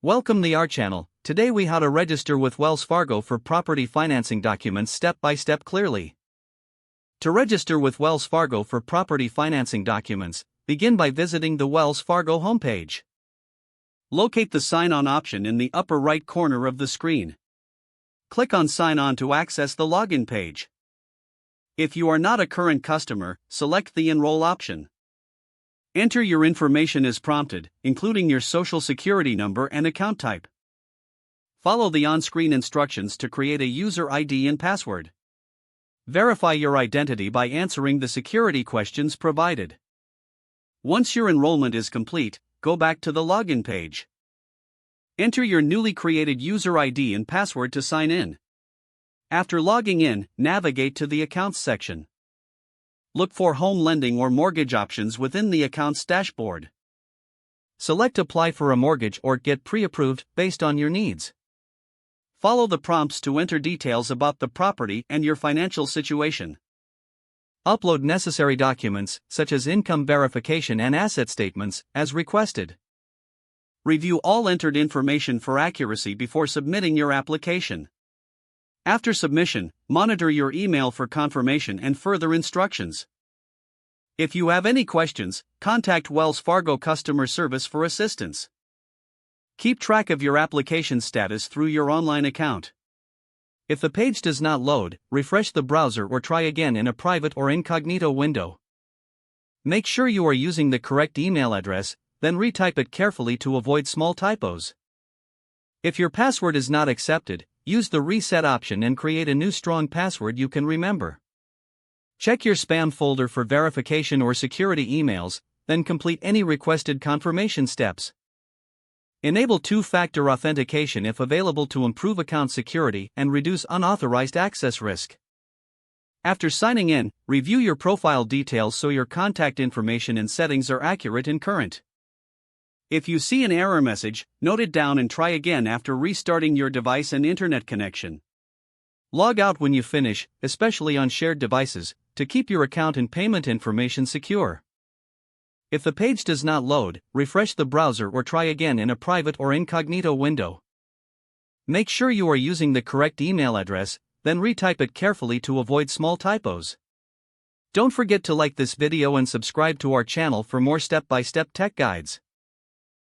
Welcome to our channel. Today we how to register with Wells Fargo for property financing documents step by step clearly. To register with Wells Fargo for property financing documents, begin by visiting the Wells Fargo homepage. Locate the Sign On option in the upper right corner of the screen. Click on Sign On to access the login page. If you are not a current customer, select the Enroll option. Enter your information as prompted, including your social security number and account type. Follow the on-screen instructions to create a user ID and password. Verify your identity by answering the security questions provided. Once your enrollment is complete, go back to the login page. Enter your newly created user ID and password to sign in. After logging in, navigate to the Accounts section. Look for home lending or mortgage options within the Accounts dashboard. Select Apply for a mortgage or Get Pre-approved based on your needs. Follow the prompts to enter details about the property and your financial situation. Upload necessary documents, such as income verification and asset statements, as requested. Review all entered information for accuracy before submitting your application. After submission, monitor your email for confirmation and further instructions. If you have any questions, contact Wells Fargo customer service for assistance. Keep track of your application status through your online account. If the page does not load, refresh the browser or try again in a private or incognito window. Make sure you are using the correct email address, then retype it carefully to avoid small typos. If your password is not accepted, use the Reset option and create a new strong password you can remember. Check your spam folder for verification or security emails, then complete any requested confirmation steps. Enable two-factor authentication if available to improve account security and reduce unauthorized access risk. After signing in, review your profile details so your contact information and settings are accurate and current. If you see an error message, note it down and try again after restarting your device and internet connection. Log out when you finish, especially on shared devices, to keep your account and payment information secure. If the page does not load, refresh the browser or try again in a private or incognito window. Make sure you are using the correct email address, then retype it carefully to avoid small typos. Don't forget to like this video and subscribe to our channel for more step-by-step tech guides.